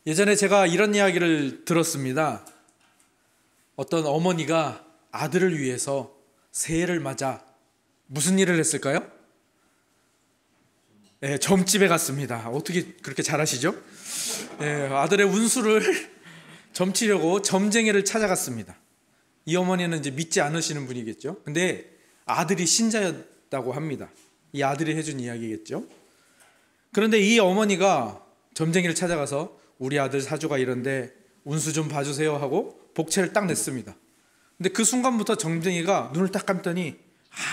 예전에 제가 이런 이야기를 들었습니다. 어떤 어머니가 아들을 위해서 새해를 맞아 무슨 일을 했을까요? 네, 점집에 갔습니다. 어떻게 그렇게 잘하시죠? 네, 아들의 운수를 점치려고 점쟁이를 찾아갔습니다. 이 어머니는 이제 믿지 않으시는 분이겠죠. 근데 아들이 신자였다고 합니다. 이 아들이 해준 이야기겠죠. 그런데 이 어머니가 점쟁이를 찾아가서 우리 아들 사주가 이런데 운수 좀 봐주세요 하고 복채를 딱 냈습니다. 근데 그 순간부터 점쟁이가 눈을 딱 감더니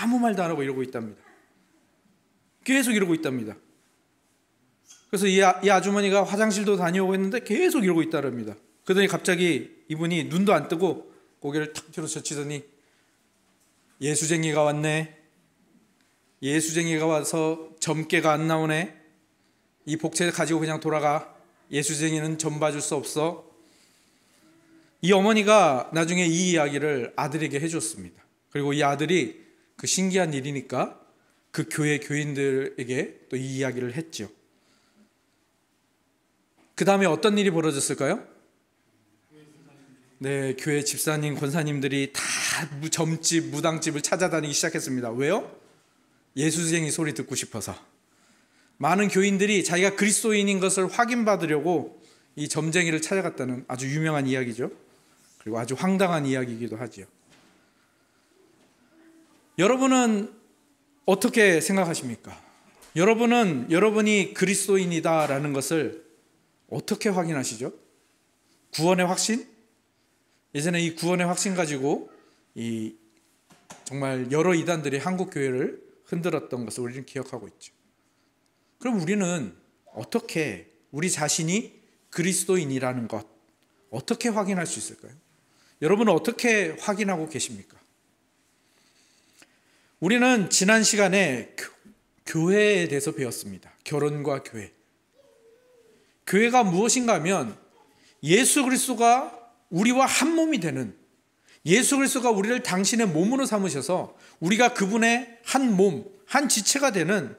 아무 말도 안 하고 이러고 있답니다. 계속 이러고 있답니다. 그래서 이 아주머니가 화장실도 다녀오고 했는데 계속 이러고 있다랍니다. 그러더니 갑자기 이분이 눈도 안 뜨고 고개를 탁 뒤로 젖히더니 예수쟁이가 왔네. 예수쟁이가 와서 점괘가 안 나오네. 이 복채 가지고 그냥 돌아가. 예수쟁이는 점 봐줄 수 없어. 이 어머니가 나중에 이 이야기를 아들에게 해줬습니다. 그리고 이 아들이 그 신기한 일이니까 그 교회 교인들에게 또 이 이야기를 했죠. 그 다음에 어떤 일이 벌어졌을까요? 네, 교회 집사님, 권사님들이 다 점집, 무당집을 찾아다니기 시작했습니다. 왜요? 예수쟁이 소리 듣고 싶어서. 많은 교인들이 자기가 그리스도인인 것을 확인받으려고 이 점쟁이를 찾아갔다는 아주 유명한 이야기죠. 그리고 아주 황당한 이야기이기도 하죠. 여러분은 어떻게 생각하십니까? 여러분은 여러분이 그리스도인이다라는 것을 어떻게 확인하시죠? 구원의 확신? 예전에 이 구원의 확신 가지고 정말 여러 이단들이 한국 교회를 흔들었던 것을 우리는 기억하고 있죠. 그럼 우리는 어떻게 우리 자신이 그리스도인이라는 것 어떻게 확인할 수 있을까요? 여러분은 어떻게 확인하고 계십니까? 우리는 지난 시간에 교회에 대해서 배웠습니다. 결혼과 교회. 교회가 무엇인가 하면 예수 그리스도가 우리와 한 몸이 되는, 예수 그리스도가 우리를 당신의 몸으로 삼으셔서 우리가 그분의 한 몸, 한 지체가 되는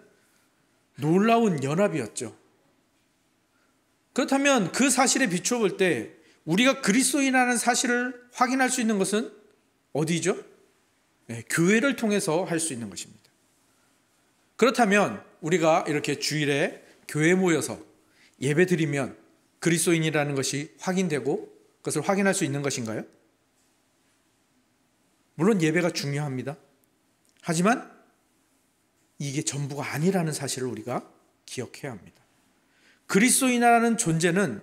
놀라운 연합이었죠. 그렇다면 그 사실에 비추어 볼 때 우리가 그리스도인이라는 사실을 확인할 수 있는 것은 어디죠? 네, 교회를 통해서 할 수 있는 것입니다. 그렇다면 우리가 이렇게 주일에 교회에 모여서 예배드리면 그리스도인이라는 것이 확인되고 그것을 확인할 수 있는 것인가요? 물론 예배가 중요합니다. 하지만 이게 전부가 아니라는 사실을 우리가 기억해야 합니다. 그리스도인이라는 존재는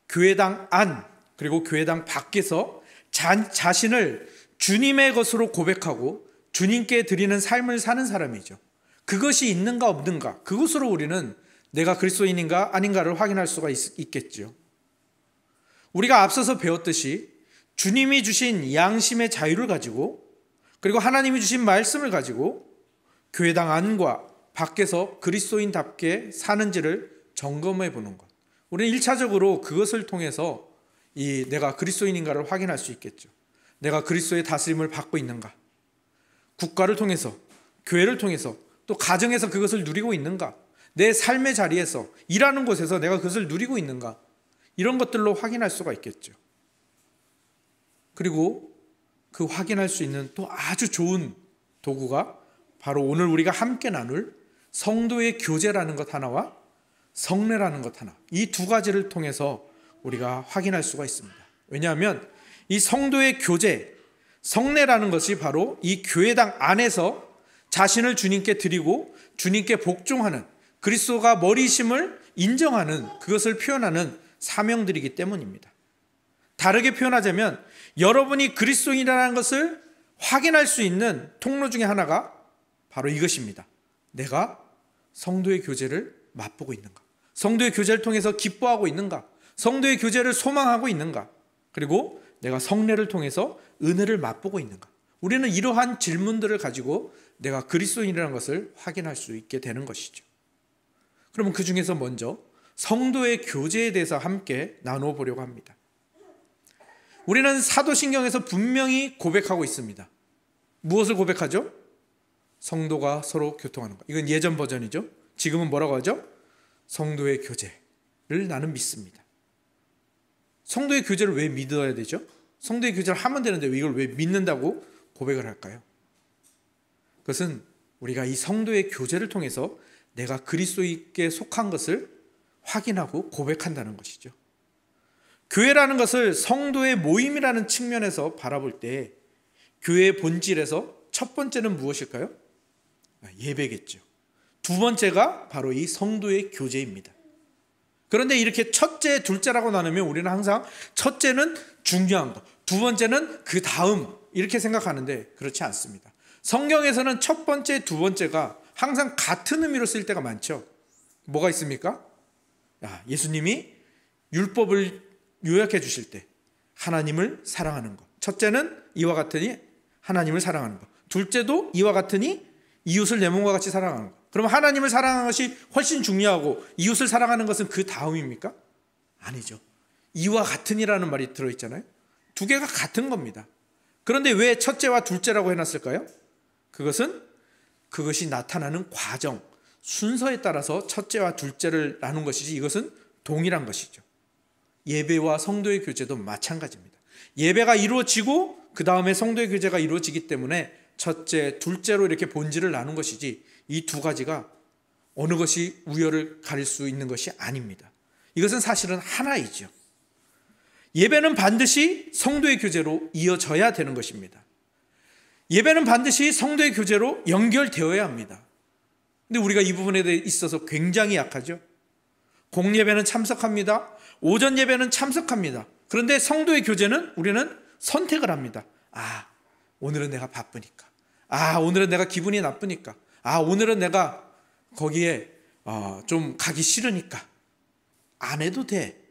교회당 안 그리고 교회당 밖에서 자신을 주님의 것으로 고백하고 주님께 드리는 삶을 사는 사람이죠. 그것이 있는가 없는가, 그것으로 우리는 내가 그리스도인인가 아닌가를 확인할 수가 있겠죠. 우리가 앞서서 배웠듯이 주님이 주신 양심의 자유를 가지고 그리고 하나님이 주신 말씀을 가지고 교회당 안과 밖에서 그리스도인답게 사는지를 점검해 보는 것. 우리는 1차적으로 그것을 통해서 내가 그리스도인인가를 확인할 수 있겠죠. 내가 그리스도의 다스림을 받고 있는가? 국가를 통해서, 교회를 통해서, 또 가정에서 그것을 누리고 있는가? 내 삶의 자리에서, 일하는 곳에서 내가 그것을 누리고 있는가? 이런 것들로 확인할 수가 있겠죠. 그리고 그 확인할 수 있는 또 아주 좋은 도구가 바로 오늘 우리가 함께 나눌 성도의 교제라는 것 하나와 성례라는 것 하나, 이 두 가지를 통해서 우리가 확인할 수가 있습니다. 왜냐하면 이 성도의 교제, 성례라는 것이 바로 이 교회당 안에서 자신을 주님께 드리고 주님께 복종하는, 그리스도가 머리심을 인정하는, 그것을 표현하는 사명들이기 때문입니다. 다르게 표현하자면 여러분이 그리스도인이라는 것을 확인할 수 있는 통로 중에 하나가 바로 이것입니다. 내가 성도의 교제를 맛보고 있는가? 성도의 교제를 통해서 기뻐하고 있는가? 성도의 교제를 소망하고 있는가? 그리고 내가 성례를 통해서 은혜를 맛보고 있는가? 우리는 이러한 질문들을 가지고 내가 그리스도인이라는 것을 확인할 수 있게 되는 것이죠. 그러면 그 중에서 먼저 성도의 교제에 대해서 함께 나누어 보려고 합니다. 우리는 사도신경에서 분명히 고백하고 있습니다. 무엇을 고백하죠? 성도가 서로 교통하는 것. 이건 예전 버전이죠. 지금은 뭐라고 하죠? 성도의 교제를 나는 믿습니다. 성도의 교제를 왜 믿어야 되죠? 성도의 교제를 하면 되는데 이걸 왜 믿는다고 고백을 할까요? 그것은 우리가 이 성도의 교제를 통해서 내가 그리스도께 속한 것을 확인하고 고백한다는 것이죠. 교회라는 것을 성도의 모임이라는 측면에서 바라볼 때 교회의 본질에서 첫 번째는 무엇일까요? 예배겠죠. 두 번째가 바로 이 성도의 교제입니다. 그런데 이렇게 첫째, 둘째라고 나누면 우리는 항상 첫째는 중요한 것, 두 번째는 그 다음 이렇게 생각하는데 그렇지 않습니다. 성경에서는 첫 번째, 두 번째가 항상 같은 의미로 쓸 때가 많죠. 뭐가 있습니까? 예수님이 율법을 요약해 주실 때 하나님을 사랑하는 것. 첫째는 이와 같으니 하나님을 사랑하는 것. 둘째도 이와 같으니 이웃을 내 몸과 같이 사랑하는 것. 그럼 하나님을 사랑하는 것이 훨씬 중요하고 이웃을 사랑하는 것은 그 다음입니까? 아니죠. 이와 같으니라는 말이 들어있잖아요. 두 개가 같은 겁니다. 그런데 왜 첫째와 둘째라고 해놨을까요? 그것이 나타나는 과정, 순서에 따라서 첫째와 둘째를 나눈 것이지 이것은 동일한 것이죠. 예배와 성도의 교제도 마찬가지입니다. 예배가 이루어지고 그 다음에 성도의 교제가 이루어지기 때문에 첫째, 둘째로 이렇게 본질을 나눈 것이지 이 두 가지가 어느 것이 우열을 가릴 수 있는 것이 아닙니다. 이것은 사실은 하나이죠. 예배는 반드시 성도의 교제로 이어져야 되는 것입니다. 예배는 반드시 성도의 교제로 연결되어야 합니다. 근데 우리가 이 부분에 있어서 굉장히 약하죠. 공예배는 참석합니다. 오전 예배는 참석합니다. 그런데 성도의 교제는 우리는 선택을 합니다. 오늘은 내가 바쁘니까. 오늘은 내가 기분이 나쁘니까. 오늘은 내가 거기에 좀 가기 싫으니까 안 해도 돼.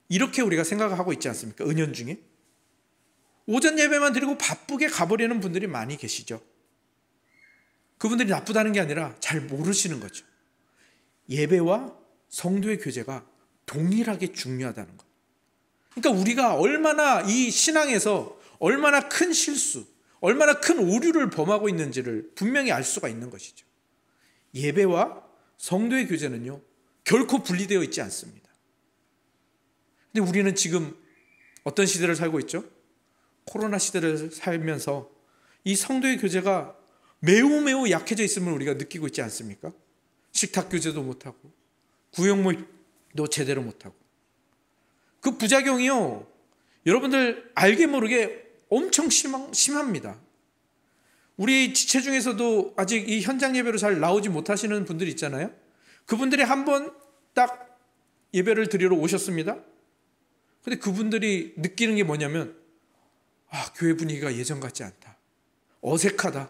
이렇게 우리가 생각하고 있지 않습니까? 은연중에. 오전 예배만 드리고 바쁘게 가버리는 분들이 많이 계시죠. 그분들이 나쁘다는 게 아니라 잘 모르시는 거죠. 예배와 성도의 교제가 동일하게 중요하다는 것. 그러니까 우리가 얼마나 이 신앙에서 얼마나 큰 실수, 얼마나 큰 오류를 범하고 있는지를 분명히 알 수가 있는 것이죠. 예배와 성도의 교제는요, 결코 분리되어 있지 않습니다. 근데 우리는 지금 어떤 시대를 살고 있죠? 코로나 시대를 살면서 이 성도의 교제가 매우 약해져 있음을 우리가 느끼고 있지 않습니까? 식탁 교제도 못하고 구역 모임도 제대로 못하고 그 부작용이요, 여러분들 알게 모르게 엄청 심합니다. 우리 지체 중에서도 아직 이 현장 예배로 잘 나오지 못하시는 분들이 있잖아요. 그분들이 한번 딱 예배를 드리러 오셨습니다. 근데 그분들이 느끼는 게 뭐냐면 교회 분위기가 예전 같지 않다. 어색하다.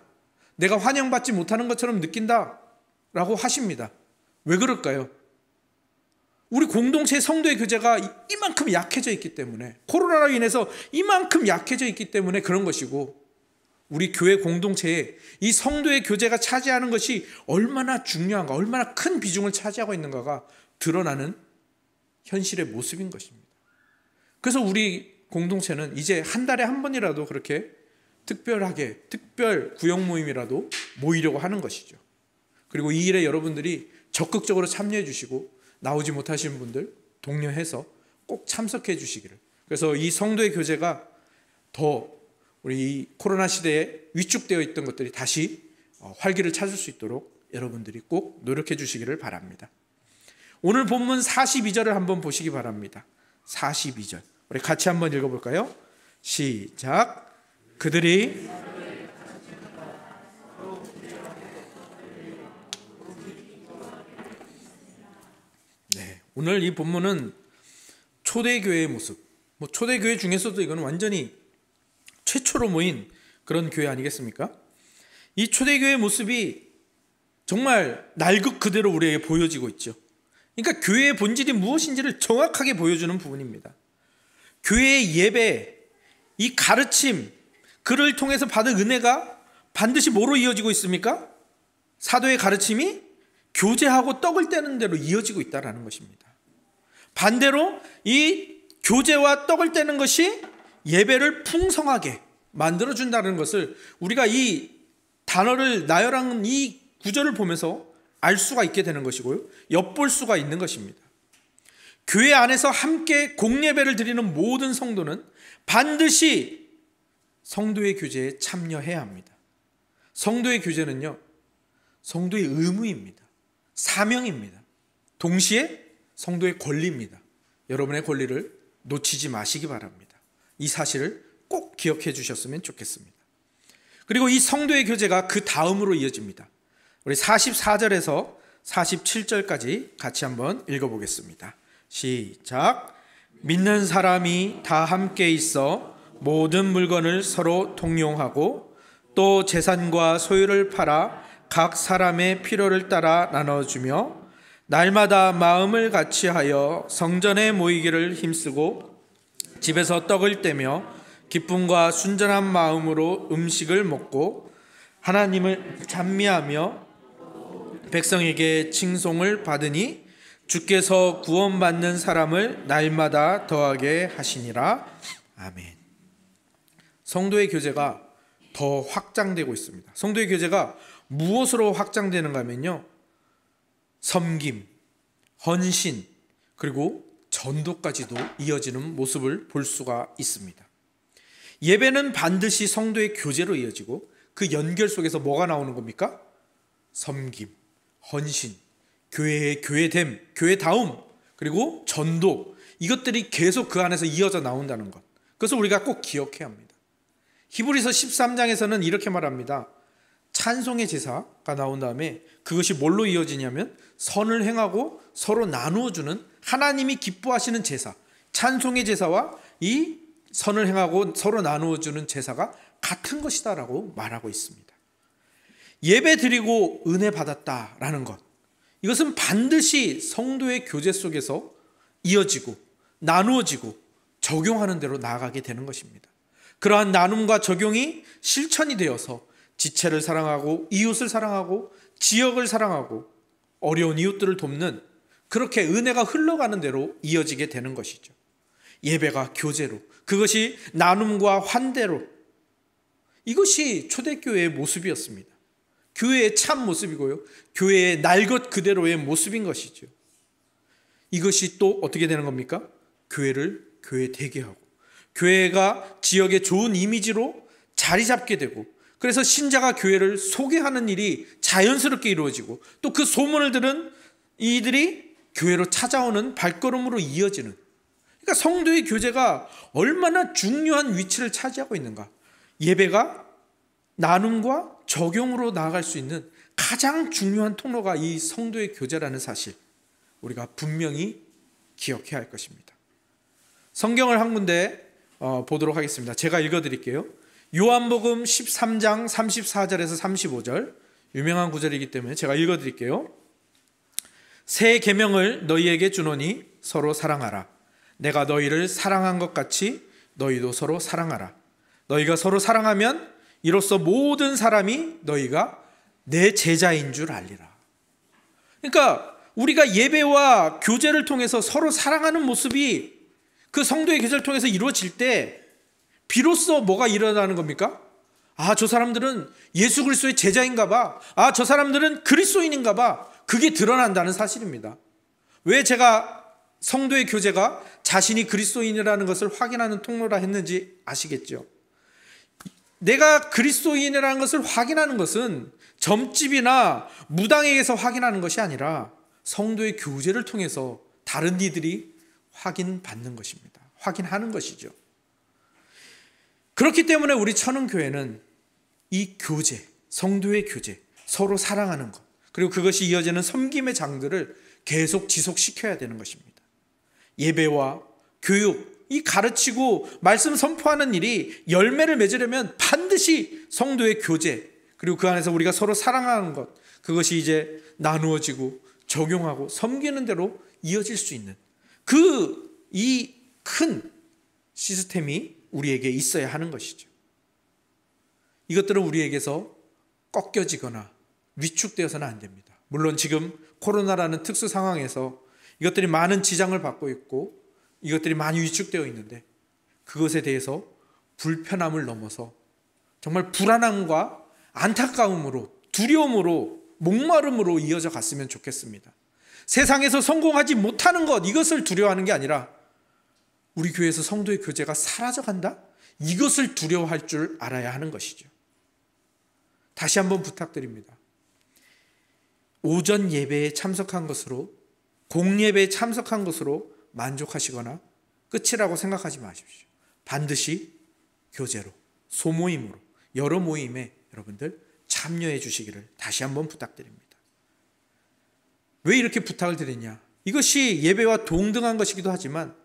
내가 환영받지 못하는 것처럼 느낀다 라고 하십니다. 왜 그럴까요? 우리 공동체 성도의 교제가 이만큼 약해져 있기 때문에, 코로나로 인해서 이만큼 약해져 있기 때문에 그런 것이고, 우리 교회 공동체에 이 성도의 교제가 차지하는 것이 얼마나 중요한가, 얼마나 큰 비중을 차지하고 있는가가 드러나는 현실의 모습인 것입니다. 그래서 우리 공동체는 이제 한 달에 한 번이라도 그렇게 특별 구역 모임이라도 모이려고 하는 것이죠. 그리고 이 일에 여러분들이 적극적으로 참여해 주시고 나오지 못하시는 분들 독려해서 꼭 참석해 주시기를. 그래서 이 성도의 교제가 더 우리 이 코로나 시대에 위축되어 있던 것들이 다시 활기를 찾을 수 있도록 여러분들이 꼭 노력해 주시기를 바랍니다. 오늘 본문 42절을 한번 보시기 바랍니다. 42절 우리 같이 한번 읽어볼까요? 시작. 그들이 오늘 이 본문은 초대교회의 모습, 초대교회 중에서도 이건 완전히 최초로 모인 그런 교회 아니겠습니까? 이 초대교회의 모습이 정말 날것 그대로 우리에게 보여지고 있죠. 그러니까 교회의 본질이 무엇인지를 정확하게 보여주는 부분입니다. 교회의 예배, 이 가르침, 그를 통해서 받은 은혜가 반드시 뭐로 이어지고 있습니까? 사도의 가르침이 교제하고 떡을 떼는 대로 이어지고 있다는 것입니다. 반대로 이 교제와 떡을 떼는 것이 예배를 풍성하게 만들어준다는 것을 우리가 이 단어를 나열한 이 구절을 보면서 알 수가 있게 되는 것이고요, 엿볼 수가 있는 것입니다. 교회 안에서 함께 공예배를 드리는 모든 성도는 반드시 성도의 교제에 참여해야 합니다. 성도의 교제는요, 성도의 의무입니다. 사명입니다. 동시에 성도의 권리입니다. 여러분의 권리를 놓치지 마시기 바랍니다. 이 사실을 꼭 기억해 주셨으면 좋겠습니다. 그리고 이 성도의 교제가 그 다음으로 이어집니다. 우리 44절에서 47절까지 같이 한번 읽어보겠습니다. 시작. 믿는 사람이 다 함께 있어 모든 물건을 서로 통용하고 또 재산과 소유를 팔아 각 사람의 필요를 따라 나눠주며 날마다 마음을 같이하여 성전에 모이기를 힘쓰고 집에서 떡을 떼며 기쁨과 순전한 마음으로 음식을 먹고 하나님을 찬미하며 백성에게 칭송을 받으니 주께서 구원받는 사람을 날마다 더하게 하시니라. 아멘. 성도의 교제가 더 확장되고 있습니다. 성도의 교제가 무엇으로 확장되는가 하면요, 섬김, 헌신, 그리고 전도까지도 이어지는 모습을 볼 수가 있습니다. 예배는 반드시 성도의 교제로 이어지고 그 연결 속에서 뭐가 나오는 겁니까? 섬김, 헌신, 교회의 교회됨, 교회다움, 그리고 전도, 이것들이 계속 그 안에서 이어져 나온다는 것, 그것을 우리가 꼭 기억해야 합니다. 히브리서 13장에서는 이렇게 말합니다. 찬송의 제사가 나온 다음에 그것이 뭘로 이어지냐면 선을 행하고 서로 나누어주는 하나님이 기뻐하시는 제사, 찬송의 제사와 이 선을 행하고 서로 나누어주는 제사가 같은 것이다라고 말하고 있습니다. 예배 드리고 은혜 받았다라는 것, 이것은 반드시 성도의 교제 속에서 이어지고 나누어지고 적용하는 대로 나아가게 되는 것입니다. 그러한 나눔과 적용이 실천이 되어서 지체를 사랑하고 이웃을 사랑하고 지역을 사랑하고 어려운 이웃들을 돕는, 그렇게 은혜가 흘러가는 대로 이어지게 되는 것이죠. 예배가 교제로, 그것이 나눔과 환대로, 이것이 초대교회의 모습이었습니다. 교회의 참 모습이고요, 교회의 날 것 그대로의 모습인 것이죠. 이것이 또 어떻게 되는 겁니까? 교회를 교회 되게 하고 교회가 지역의 좋은 이미지로 자리 잡게 되고, 그래서 신자가 교회를 소개하는 일이 자연스럽게 이루어지고 또 그 소문을 들은 이들이 교회로 찾아오는 발걸음으로 이어지는, 그러니까 성도의 교제가 얼마나 중요한 위치를 차지하고 있는가. 예배가 나눔과 적용으로 나아갈 수 있는 가장 중요한 통로가 이 성도의 교제라는 사실, 우리가 분명히 기억해야 할 것입니다. 성경을 한 군데 보도록 하겠습니다. 제가 읽어드릴게요. 요한복음 13장 34절에서 35절, 유명한 구절이기 때문에 제가 읽어드릴게요. 새 계명을 너희에게 주노니 서로 사랑하라. 내가 너희를 사랑한 것 같이 너희도 서로 사랑하라. 너희가 서로 사랑하면 이로써 모든 사람이 너희가 내 제자인 줄 알리라. 그러니까 우리가 예배와 교제를 통해서 서로 사랑하는 모습이 그 성도의 교제를 통해서 이루어질 때 비로소 뭐가 일어나는 겁니까? 아, 저 사람들은 예수 그리스도의 제자인가 봐. 아, 저 사람들은 그리스도인인가 봐. 그게 드러난다는 사실입니다. 왜 제가 성도의 교제가 자신이 그리스도인이라는 것을 확인하는 통로라 했는지 아시겠죠? 내가 그리스도인이라는 것을 확인하는 것은 점집이나 무당에게서 확인하는 것이 아니라 성도의 교제를 통해서 다른 이들이 확인받는 것입니다. 확인하는 것이죠. 그렇기 때문에 우리 천은교회는 이 교제, 성도의 교제, 서로 사랑하는 것, 그리고 그것이 이어지는 섬김의 장들을 계속 지속시켜야 되는 것입니다. 예배와 교육, 이 가르치고 말씀 선포하는 일이 열매를 맺으려면 반드시 성도의 교제, 그리고 그 안에서 우리가 서로 사랑하는 것, 그것이 이제 나누어지고 적용하고 섬기는 대로 이어질 수 있는 이 큰 시스템이 우리에게 있어야 하는 것이죠. 이것들은 우리에게서 꺾여지거나 위축되어서는 안 됩니다. 물론 지금 코로나라는 특수 상황에서 이것들이 많은 지장을 받고 있고 이것들이 많이 위축되어 있는데, 그것에 대해서 불편함을 넘어서 정말 불안함과 안타까움으로, 두려움으로, 목마름으로 이어져 갔으면 좋겠습니다. 세상에서 성공하지 못하는 것, 이것을 두려워하는 게 아니라 우리 교회에서 성도의 교제가 사라져간다? 이것을 두려워할 줄 알아야 하는 것이죠. 다시 한번 부탁드립니다. 오전 예배에 참석한 것으로, 공예배에 참석한 것으로 만족하시거나 끝이라고 생각하지 마십시오. 반드시 교제로, 소모임으로, 여러 모임에 여러분들 참여해 주시기를 다시 한번 부탁드립니다. 왜 이렇게 부탁을 드리냐? 이것이 예배와 동등한 것이기도 하지만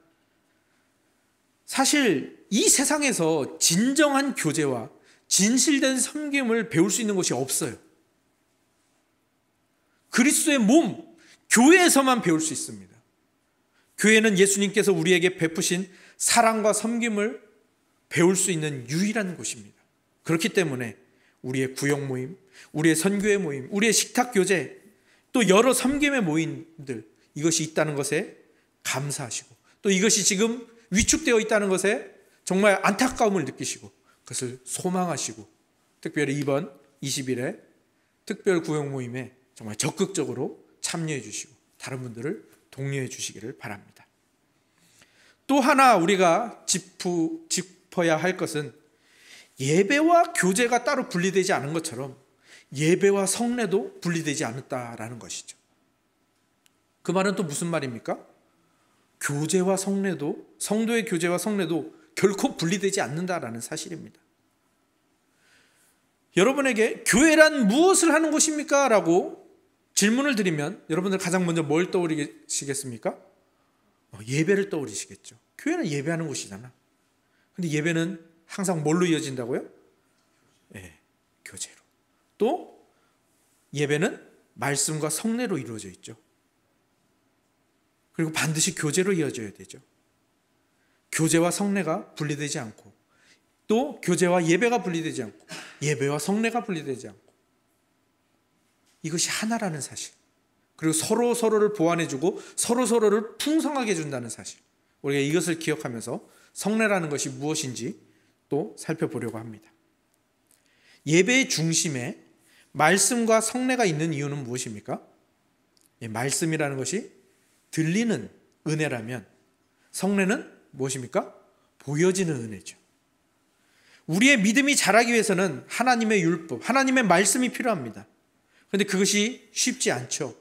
사실 이 세상에서 진정한 교제와 진실된 섬김을 배울 수 있는 곳이 없어요. 그리스도의 몸, 교회에서만 배울 수 있습니다. 교회는 예수님께서 우리에게 베푸신 사랑과 섬김을 배울 수 있는 유일한 곳입니다. 그렇기 때문에 우리의 구역 모임, 우리의 선교회 모임, 우리의 식탁 교제, 또 여러 섬김의 모임들, 이것이 있다는 것에 감사하시고, 또 이것이 지금 위축되어 있다는 것에 정말 안타까움을 느끼시고 그것을 소망하시고, 특별히 이번 20일에 특별 구역 모임에 정말 적극적으로 참여해 주시고 다른 분들을 독려해 주시기를 바랍니다. 또 하나 우리가 짚어야 할 것은 예배와 교제가 따로 분리되지 않은 것처럼 예배와 성례도 분리되지 않았다라는 것이죠. 그 말은 또 무슨 말입니까? 교제와 성례도, 성도의 교제와 성례도 결코 분리되지 않는다라는 사실입니다. 여러분에게 교회란 무엇을 하는 곳입니까? 라고 질문을 드리면 여러분들 가장 먼저 뭘 떠올리시겠습니까? 예배를 떠올리시겠죠. 교회는 예배하는 곳이잖아. 근데 예배는 항상 뭘로 이어진다고요? 네, 교제로. 또 예배는 말씀과 성례로 이루어져 있죠. 그리고 반드시 교제로 이어져야 되죠. 교제와 성례가 분리되지 않고, 또 교제와 예배가 분리되지 않고, 예배와 성례가 분리되지 않고, 이것이 하나라는 사실, 그리고 서로를 보완해주고 서로를 풍성하게 해준다는 사실, 우리가 이것을 기억하면서 성례라는 것이 무엇인지 또 살펴보려고 합니다. 예배의 중심에 말씀과 성례가 있는 이유는 무엇입니까? 말씀이라는 것이 들리는 은혜라면 성례는 무엇입니까? 보여지는 은혜죠. 우리의 믿음이 자라기 위해서는 하나님의 율법, 하나님의 말씀이 필요합니다. 그런데 그것이 쉽지 않죠.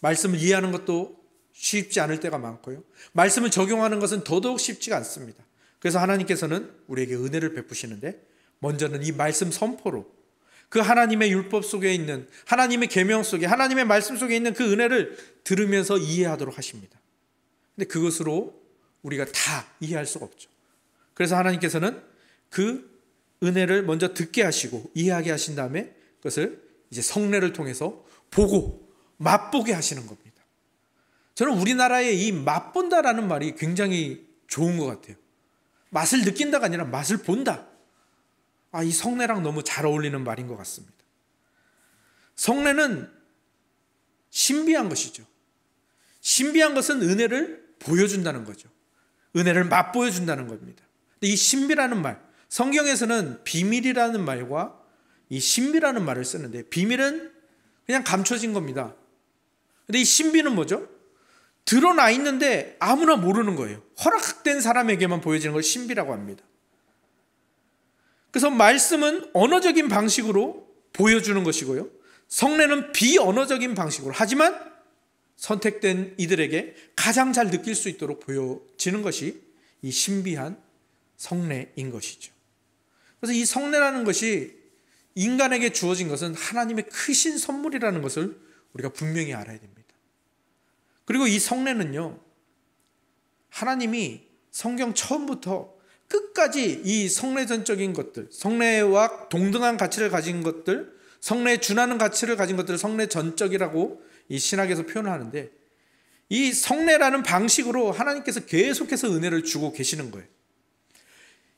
말씀을 이해하는 것도 쉽지 않을 때가 많고요. 말씀을 적용하는 것은 더더욱 쉽지가 않습니다. 그래서 하나님께서는 우리에게 은혜를 베푸시는데, 먼저는 이 말씀 선포로 그 하나님의 율법 속에 있는, 하나님의 계명 속에, 하나님의 말씀 속에 있는 그 은혜를 들으면서 이해하도록 하십니다. 근데 그것으로 우리가 다 이해할 수가 없죠. 그래서 하나님께서는 그 은혜를 먼저 듣게 하시고 이해하게 하신 다음에 그것을 이제 성례를 통해서 보고 맛보게 하시는 겁니다. 저는 우리나라의 이 맛본다라는 말이 굉장히 좋은 것 같아요. 맛을 느낀다가 아니라 맛을 본다. 이 성례랑 너무 잘 어울리는 말인 것 같습니다. 성례는 신비한 것이죠. 신비한 것은 은혜를 보여준다는 거죠. 은혜를 맛보여준다는 겁니다. 근데 이 신비라는 말, 성경에서는 비밀이라는 말과 이 신비라는 말을 쓰는데, 비밀은 그냥 감춰진 겁니다. 근데 이 신비는 뭐죠? 드러나 있는데 아무나 모르는 거예요. 허락된 사람에게만 보여지는 걸 신비라고 합니다. 그래서 말씀은 언어적인 방식으로 보여주는 것이고요, 성례는 비언어적인 방식으로, 하지만 선택된 이들에게 가장 잘 느낄 수 있도록 보여지는 것이 이 신비한 성례인 것이죠. 그래서 이 성례라는 것이 인간에게 주어진 것은 하나님의 크신 선물이라는 것을 우리가 분명히 알아야 됩니다. 그리고 이 성례는요, 하나님이 성경 처음부터 끝까지 이 성례전적인 것들, 성례와 동등한 가치를 가진 것들, 성례에 준하는 가치를 가진 것들을 성례전적이라고 이 신학에서 표현을 하는데, 이 성례라는 방식으로 하나님께서 계속해서 은혜를 주고 계시는 거예요.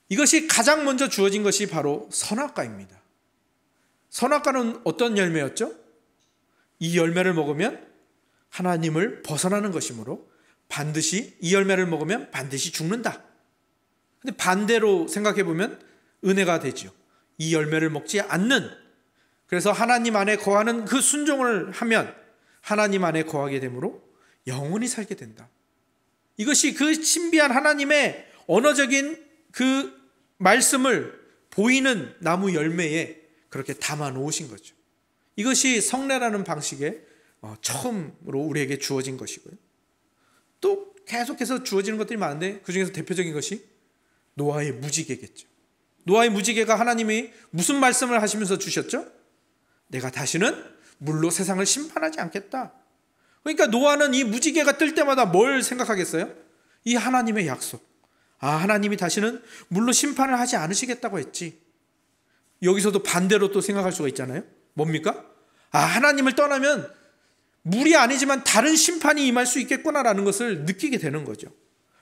이것이 가장 먼저 주어진 것이 바로 선악과입니다. 선악과는 어떤 열매였죠? 이 열매를 먹으면 하나님을 벗어나는 것이므로 반드시 이 열매를 먹으면 반드시 죽는다. 근데 반대로 생각해 보면 은혜가 되죠. 이 열매를 먹지 않는, 그래서 하나님 안에 거하는 그 순종을 하면 하나님 안에 거하게 되므로 영원히 살게 된다. 이것이 그 신비한 하나님의 언어적인 그 말씀을 보이는 나무 열매에 그렇게 담아 놓으신 거죠. 이것이 성례라는 방식에 처음으로 우리에게 주어진 것이고요. 또 계속해서 주어지는 것들이 많은데 그 중에서 대표적인 것이 노아의 무지개겠죠. 노아의 무지개가 하나님이 무슨 말씀을 하시면서 주셨죠? 내가 다시는 물로 세상을 심판하지 않겠다. 그러니까 노아는 이 무지개가 뜰 때마다 뭘 생각하겠어요? 이 하나님의 약속. 하나님이 다시는 물로 심판을 하지 않으시겠다고 했지. 여기서도 반대로 또 생각할 수가 있잖아요. 뭡니까? 하나님을 떠나면 물이 아니지만 다른 심판이 임할 수 있겠구나라는 것을 느끼게 되는 거죠.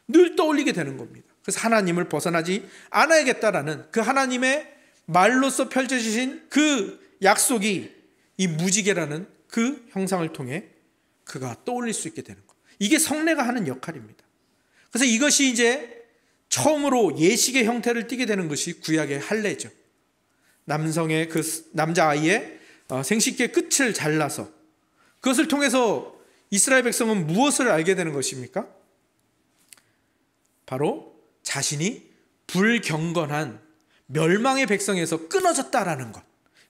늘 떠올리게 되는 겁니다. 그래서 하나님을 벗어나지 않아야겠다라는 그 하나님의 말로서 펼쳐지신 그 약속이 이 무지개라는 그 형상을 통해 그가 떠올릴 수 있게 되는 것. 이게 성례가 하는 역할입니다. 그래서 이것이 이제 처음으로 예식의 형태를 띠게 되는 것이 구약의 할례죠. 남성의 그 남자아이의 생식기의 끝을 잘라서 그것을 통해서 이스라엘 백성은 무엇을 알게 되는 것입니까? 바로 자신이 불경건한 멸망의 백성에서 끊어졌다라는 것.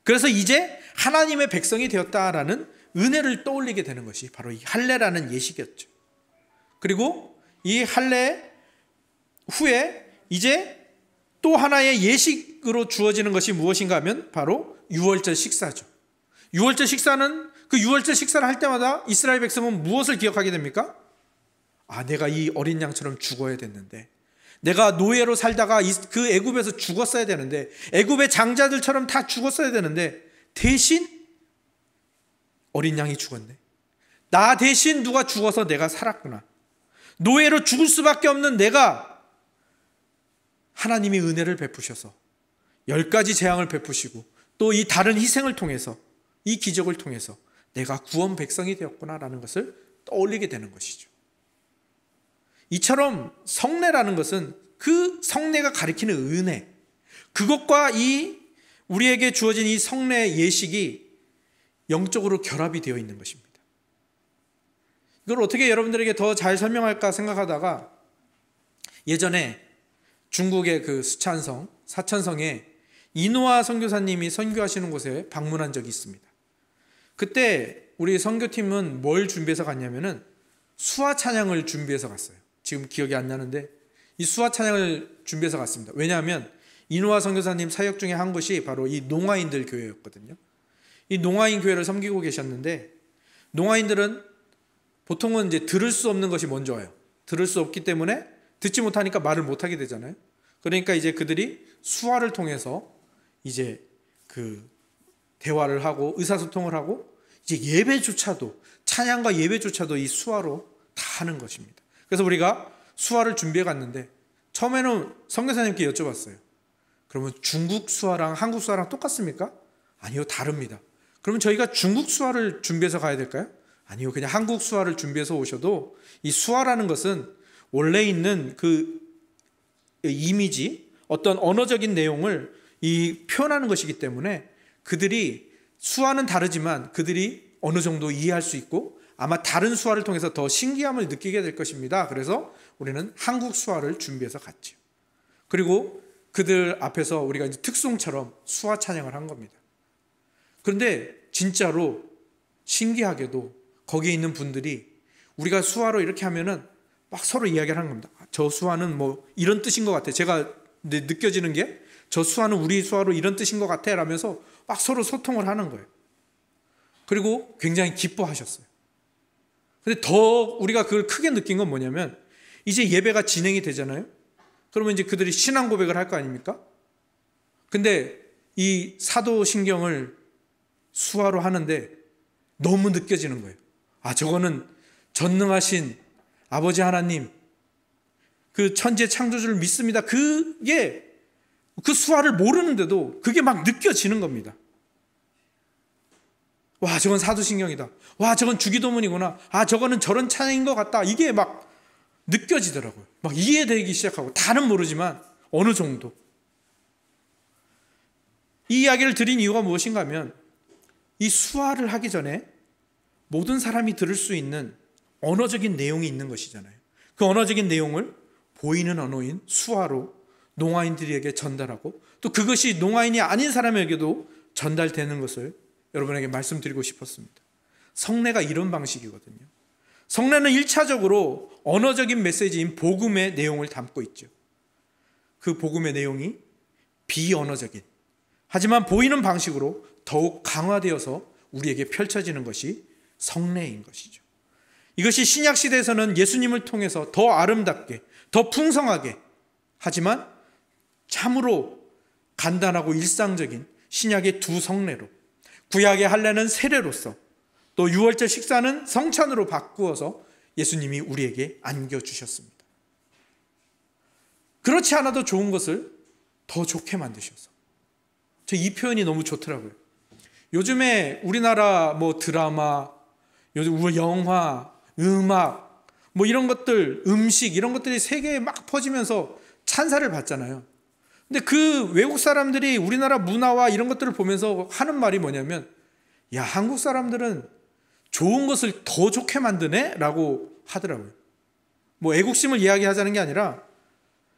그래서 이제 하나님의 백성이 되었다라는 은혜를 떠올리게 되는 것이 바로 이 할례라는 예식이었죠. 그리고 이 할례 후에 이제 또 하나의 예식으로 주어지는 것이 무엇인가 하면 바로 유월절 식사죠. 유월절 식사는 그 유월절 식사를 할 때마다 이스라엘 백성은 무엇을 기억하게 됩니까? 내가 이 어린 양처럼 죽어야 됐는데, 내가 노예로 살다가 그 애굽에서 죽었어야 되는데, 애굽의 장자들처럼 다 죽었어야 되는데 대신 어린 양이 죽었네. 나 대신 누가 죽어서 내가 살았구나. 노예로 죽을 수밖에 없는 내가 하나님이 은혜를 베푸셔서 10가지 재앙을 베푸시고 또 이 다른 희생을 통해서 이 기적을 통해서 내가 구원 백성이 되었구나라는 것을 떠올리게 되는 것이죠. 이처럼 성례라는 것은 그 성례가 가리키는 은혜, 그것과 이 우리에게 주어진 이 성례 예식이 영적으로 결합이 되어 있는 것입니다. 이걸 어떻게 여러분들에게 더 잘 설명할까 생각하다가 예전에 중국의 그 수찬성, 사천성에 이노아 선교사님이 선교하시는 곳에 방문한 적이 있습니다. 그때 우리 선교팀은 뭘 준비해서 갔냐면은 수화 찬양을 준비해서 갔어요. 지금 기억이 안 나는데 이 수화 찬양을 준비해서 갔습니다. 왜냐하면 이노아 선교사님 사역 중에 한 곳이 바로 이 농아인들 교회였거든요. 이 농아인 교회를 섬기고 계셨는데 농아인들은 보통은 이제 들을 수 없는 것이 먼저 와요. 들을 수 없기 때문에 듣지 못하니까 말을 못하게 되잖아요. 그러니까 이제 그들이 수화를 통해서 이제 그 대화를 하고 의사소통을 하고 이제 예배조차도 찬양과 예배조차도 이 수화로 다 하는 것입니다. 그래서 우리가 수화를 준비해 갔는데 처음에는 선교사님께 여쭤봤어요. 그러면 중국 수화랑 한국 수화랑 똑같습니까? 아니요, 다릅니다. 그러면 저희가 중국 수화를 준비해서 가야 될까요? 아니요, 그냥 한국 수화를 준비해서 오셔도 이 수화라는 것은 원래 있는 그 이미지, 어떤 언어적인 내용을 표현하는 것이기 때문에 그들이 수화는 다르지만 그들이 어느 정도 이해할 수 있고 아마 다른 수화를 통해서 더 신기함을 느끼게 될 것입니다. 그래서 우리는 한국 수화를 준비해서 갔죠. 그리고 그들 앞에서 우리가 이제 특송처럼 수화 찬양을 한 겁니다. 그런데 진짜로 신기하게도 거기에 있는 분들이 우리가 수화로 이렇게 하면은 막 서로 이야기를 하는 겁니다. 저 수화는 뭐 이런 뜻인 것 같아. 제가 느껴지는 게 저 수화는 우리 수화로 이런 뜻인 것 같아 라면서 막 서로 소통을 하는 거예요. 그리고 굉장히 기뻐하셨어요. 근데 더 우리가 그걸 크게 느낀 건 뭐냐면 이제 예배가 진행이 되잖아요. 그러면 이제 그들이 신앙 고백을 할 거 아닙니까? 근데 이 사도신경을 수화로 하는데 너무 느껴지는 거예요. 저거는 전능하신 아버지 하나님, 그 천지의 창조주를 믿습니다. 그게 그 수화를 모르는데도 그게 막 느껴지는 겁니다. 와, 저건 사도신경이다. 와, 저건 주기도문이구나. 저거는 저런 찬양인 것 같다. 이게 막 느껴지더라고요. 막 이해되기 시작하고 다는 모르지만 어느 정도. 이 이야기를 드린 이유가 무엇인가 하면 이 수화를 하기 전에 모든 사람이 들을 수 있는 언어적인 내용이 있는 것이잖아요. 그 언어적인 내용을 보이는 언어인 수화로 농아인들에게 전달하고 또 그것이 농아인이 아닌 사람에게도 전달되는 것을 여러분에게 말씀드리고 싶었습니다. 성례가 이런 방식이거든요. 성례는 1차적으로 언어적인 메시지인 복음의 내용을 담고 있죠. 그 복음의 내용이 비언어적인, 하지만 보이는 방식으로 더욱 강화되어서 우리에게 펼쳐지는 것이 성례인 것이죠. 이것이 신약시대에서는 예수님을 통해서 더 아름답게, 더 풍성하게, 하지만 참으로 간단하고 일상적인 신약의 두 성례로, 구약의 할례는 세례로서, 또 유월절 식사는 성찬으로 바꾸어서 예수님이 우리에게 안겨주셨습니다. 그렇지 않아도 좋은 것을 더 좋게 만드셔서, 저 이 표현이 너무 좋더라고요. 요즘에 우리나라 드라마, 요즘 영화, 음악, 이런 것들, 음식, 이런 것들이 세계에 막 퍼지면서 찬사를 받잖아요. 근데 그 외국 사람들이 우리나라 문화와 이런 것들을 보면서 하는 말이 뭐냐면, 야, 한국 사람들은 좋은 것을 더 좋게 만드네? 라고 하더라고요. 애국심을 이야기하자는 게 아니라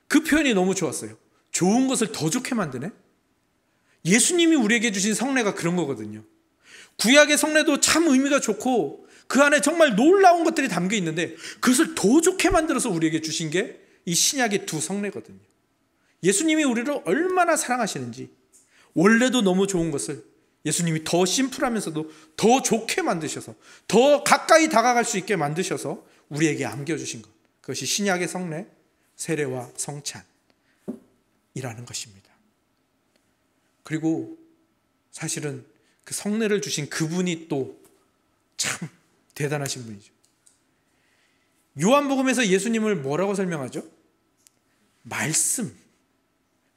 그 표현이 너무 좋았어요. 좋은 것을 더 좋게 만드네? 예수님이 우리에게 주신 성례가 그런 거거든요. 구약의 성례도 참 의미가 좋고 그 안에 정말 놀라운 것들이 담겨 있는데 그것을 더 좋게 만들어서 우리에게 주신 게 이 신약의 두 성례거든요. 예수님이 우리를 얼마나 사랑하시는지, 원래도 너무 좋은 것을 예수님이 더 심플하면서도 더 좋게 만드셔서, 더 가까이 다가갈 수 있게 만드셔서 우리에게 안겨주신 것, 그것이 신약의 성례, 세례와 성찬이라는 것입니다. 그리고 사실은 그 성례를 주신 그분이 또 참 대단하신 분이죠. 요한복음에서 예수님을 뭐라고 설명하죠?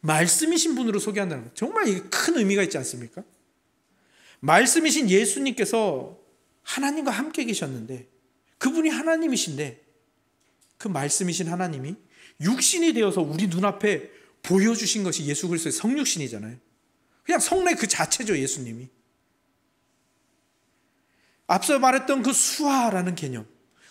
말씀이신 분으로 소개한다는 것. 정말 이게 큰 의미가 있지 않습니까? 말씀이신 예수님께서 하나님과 함께 계셨는데, 그분이 하나님이신데 그 말씀이신 하나님이 육신이 되어서 우리 눈앞에 보여주신 것이 예수 그리스도의 성육신이잖아요. 그냥 성례 그 자체죠, 예수님이. 앞서 말했던 그 수화라는 개념,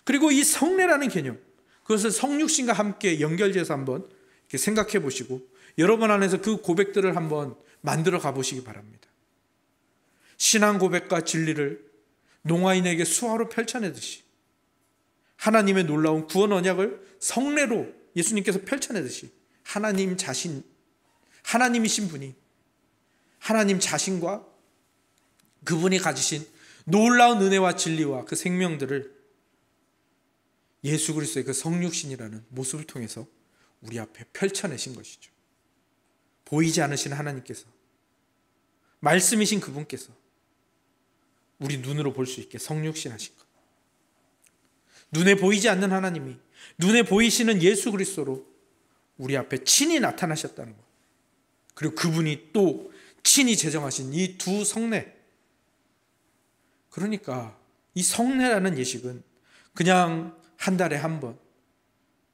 그리고 이 성례라는 개념, 그것을 성육신과 함께 연결해서 한번 이렇게 생각해 보시고 여러분 안에서 그 고백들을 한번 만들어 가보시기 바랍니다. 신앙 고백과 진리를 농아인에게 수화로 펼쳐내듯이, 하나님의 놀라운 구원 언약을 성례로 예수님께서 펼쳐내듯이, 하나님이신 분이 하나님 자신과 그분이 가지신 놀라운 은혜와 진리와 그 생명들을 예수 그리스도의 그 성육신이라는 모습을 통해서 우리 앞에 펼쳐내신 것이죠. 보이지 않으신 하나님께서, 말씀이신 그분께서 우리 눈으로 볼 수 있게 성육신 하신 것. 눈에 보이지 않는 하나님이 눈에 보이시는 예수 그리스도로 우리 앞에 친히 나타나셨다는 것. 그리고 그분이 또 친히 제정하신 이 두 성례. 그러니까 이 성례라는 예식은 그냥 한 달에 한 번,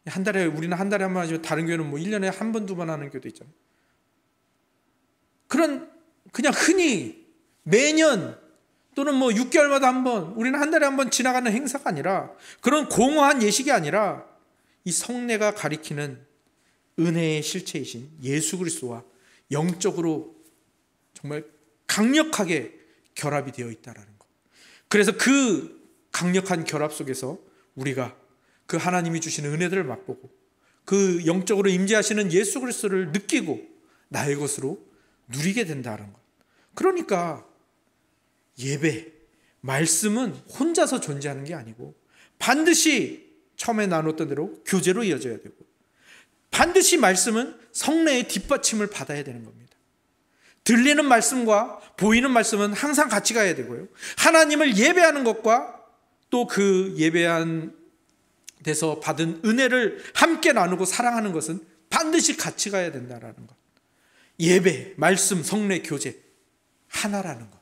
우리는 한 달에 한 번 하지만 다른 교회는 1년에 한 번, 두 번 하는 교회도 있잖아요. 그냥 흔히 매년 또는 6개월마다 한 번, 우리는 한 달에 한 번 지나가는 행사가 아니라, 그런 공허한 예식이 아니라 이 성례가 가리키는 은혜의 실체이신 예수 그리스도와 영적으로 정말 강력하게 결합이 되어 있다는 것. 그래서 그 강력한 결합 속에서 우리가 그 하나님이 주시는 은혜들을 맛보고 그 영적으로 임재하시는 예수 그리스도를 느끼고 나의 것으로 누리게 된다는 것. 그러니까 예배, 말씀은 혼자서 존재하는 게 아니고 반드시 처음에 나눴던 대로 교제로 이어져야 되고, 반드시 말씀은 성례의 뒷받침을 받아야 되는 겁니다. 들리는 말씀과 보이는 말씀은 항상 같이 가야 되고요. 하나님을 예배하는 것과 또 그 예배한 데서 받은 은혜를 함께 나누고 사랑하는 것은 반드시 같이 가야 된다는 것. 예배, 말씀, 성례, 교제 하나라는 것.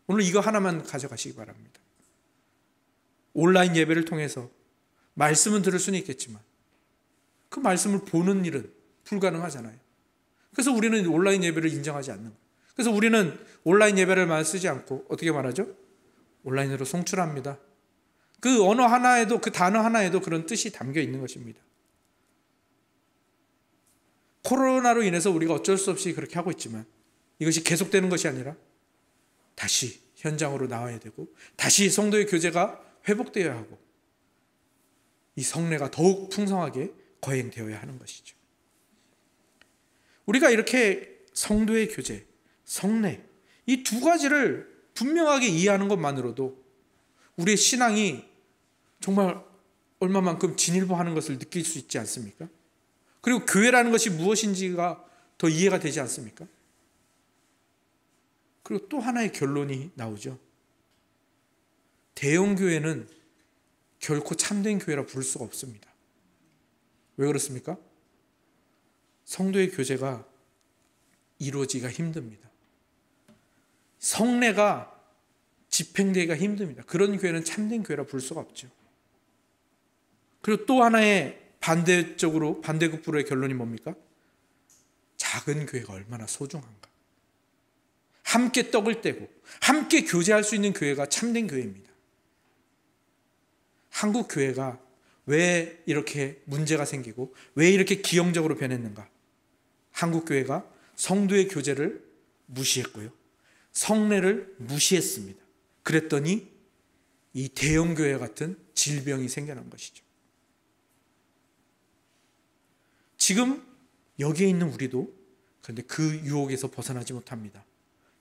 오늘 이거 하나만 가져가시기 바랍니다. 온라인 예배를 통해서 말씀은 들을 수는 있겠지만 그 말씀을 보는 일은 불가능하잖아요. 그래서 우리는 온라인 예배를 인정하지 않는 거예요. 그래서 우리는 온라인 예배를 쓰지 않고 어떻게 말하죠? 온라인으로 송출합니다. 그 언어 하나에도, 그 단어 하나에도 그런 뜻이 담겨 있는 것입니다. 코로나로 인해서 우리가 어쩔 수 없이 그렇게 하고 있지만 이것이 계속되는 것이 아니라 다시 현장으로 나와야 되고 다시 성도의 교제가 회복되어야 하고 이 성례가 더욱 풍성하게 거행되어야 하는 것이죠. 우리가 이렇게 성도의 교제, 성례, 이 두 가지를 분명하게 이해하는 것만으로도 우리의 신앙이 정말 얼마만큼 진일보하는 것을 느낄 수 있지 않습니까? 그리고 교회라는 것이 무엇인지가 더 이해가 되지 않습니까? 그리고 또 하나의 결론이 나오죠. 대형 교회는 결코 참된 교회라 부를 수가 없습니다. 왜 그렇습니까? 성도의 교제가 이루어지기가 힘듭니다. 성례가 집행되기가 힘듭니다. 그런 교회는 참된 교회라 부를 수가 없죠. 그리고 또 하나의 반대적으로 반대급부로의 결론이 뭡니까? 작은 교회가 얼마나 소중한가. 함께 떡을 떼고 함께 교제할 수 있는 교회가 참된 교회입니다. 한국 교회가 왜 이렇게 문제가 생기고 왜 이렇게 기형적으로 변했는가? 한국 교회가 성도의 교제를 무시했고요. 성례를 무시했습니다. 그랬더니 이 대형 교회 같은 질병이 생겨난 것이죠. 지금 여기에 있는 우리도 그런데 그 유혹에서 벗어나지 못합니다.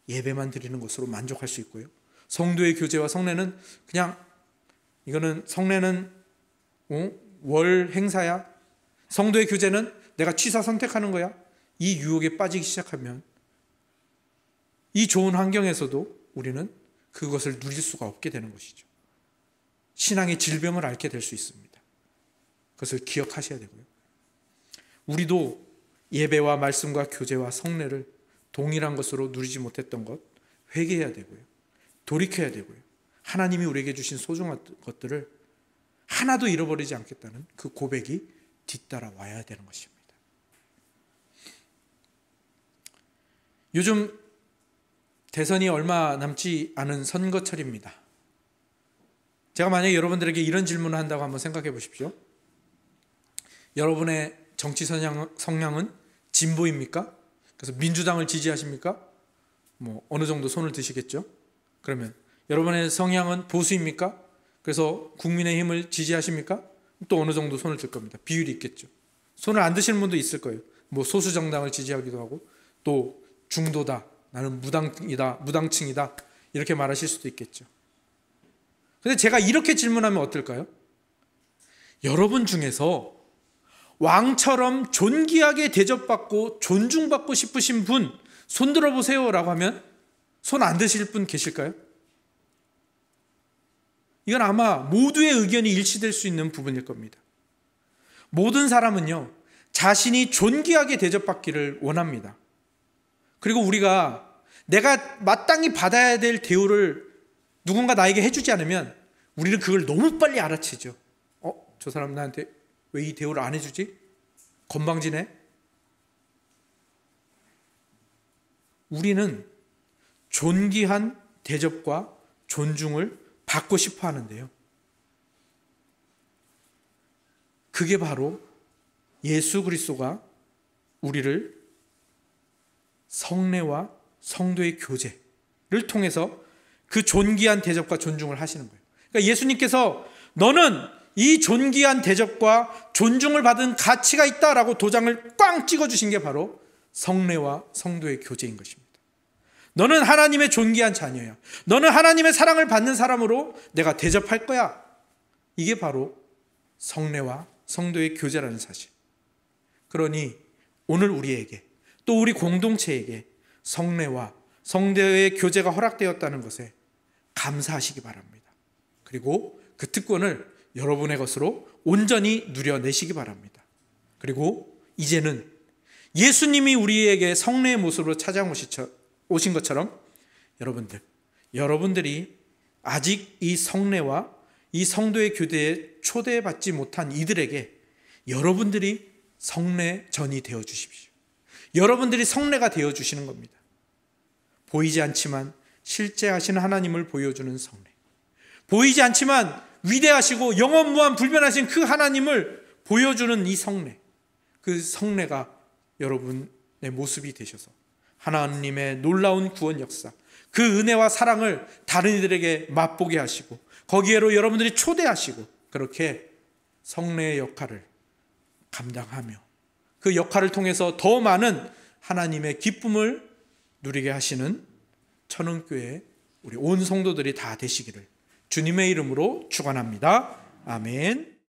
예배만 드리는 것으로 만족할 수 있고요. 성도의 교제와 성례는 그냥 이거는 성례는 월 행사야. 성도의 교제는 내가 취사 선택하는 거야. 이 유혹에 빠지기 시작하면 이 좋은 환경에서도 우리는 그것을 누릴 수가 없게 되는 것이죠. 신앙의 질병을 앓게 될 수 있습니다. 그것을 기억하셔야 되고요. 우리도 예배와 말씀과 교제와 성례를 동일한 것으로 누리지 못했던 것 회개해야 되고요. 돌이켜야 되고요. 하나님이 우리에게 주신 소중한 것들을 하나도 잃어버리지 않겠다는 그 고백이 뒤따라 와야 되는 것입니다. 요즘 대선이 얼마 남지 않은 선거철입니다. 제가 만약에 여러분들에게 이런 질문을 한다고 한번 생각해 보십시오. 여러분의 정치 성향은 진보입니까? 그래서 민주당을 지지하십니까? 어느 정도 손을 드시겠죠? 그러면 여러분의 성향은 보수입니까? 그래서 국민의힘을 지지하십니까? 또 어느 정도 손을 들 겁니다. 비율이 있겠죠. 손을 안 드시는 분도 있을 거예요. 소수 정당을 지지하기도 하고 또 중도다. 나는 무당이다. 무당층이다. 이렇게 말하실 수도 있겠죠. 근데 제가 이렇게 질문하면 어떨까요? 여러분 중에서 왕처럼 존귀하게 대접받고 존중받고 싶으신 분 손 들어보세요 라고 하면 손 안 드실 분 계실까요? 이건 아마 모두의 의견이 일치될 수 있는 부분일 겁니다. 모든 사람은요, 자신이 존귀하게 대접받기를 원합니다. 그리고 우리가 내가 마땅히 받아야 될 대우를 누군가 나에게 해주지 않으면 우리는 그걸 너무 빨리 알아채죠. 저 사람 나한테 왜 이 대우를 안 해주지? 건방지네? 우리는 존귀한 대접과 존중을 받고 싶어 하는데요. 그게 바로 예수 그리스도가 우리를 성례와 성도의 교제를 통해서 그 존귀한 대접과 존중을 하시는 거예요. 그러니까 예수님께서 너는 이 존귀한 대접과 존중을 받은 가치가 있다라고 도장을 꽝 찍어주신 게 바로 성례와 성도의 교제인 것입니다. 너는 하나님의 존귀한 자녀야. 너는 하나님의 사랑을 받는 사람으로 내가 대접할 거야. 이게 바로 성례와 성도의 교제라는 사실. 그러니 오늘 우리에게 또 우리 공동체에게 성례와 성도의 교제가 허락되었다는 것에 감사하시기 바랍니다. 그리고 그 특권을 여러분의 것으로 온전히 누려내시기 바랍니다. 그리고 이제는 예수님이 우리에게 성례의 모습으로 찾아오신 것처럼 여러분들이 아직 이 성례와 이 성도의 교대에 초대받지 못한 이들에게 여러분들이 성례전이 되어 주십시오. 여러분들이 성례가 되어 주시는 겁니다. 보이지 않지만 실제 하시는 하나님을 보여주는 성례. 보이지 않지만 위대하시고 영원무한 불변하신 그 하나님을 보여주는 이 성례, 그 성례가 여러분의 모습이 되셔서 하나님의 놀라운 구원 역사, 그 은혜와 사랑을 다른 이들에게 맛보게 하시고 거기에로 여러분들이 초대하시고 그렇게 성례의 역할을 감당하며 그 역할을 통해서 더 많은 하나님의 기쁨을 누리게 하시는 천은교회 우리 온 성도들이 다 되시기를 주님의 이름으로 축원합니다. 아멘.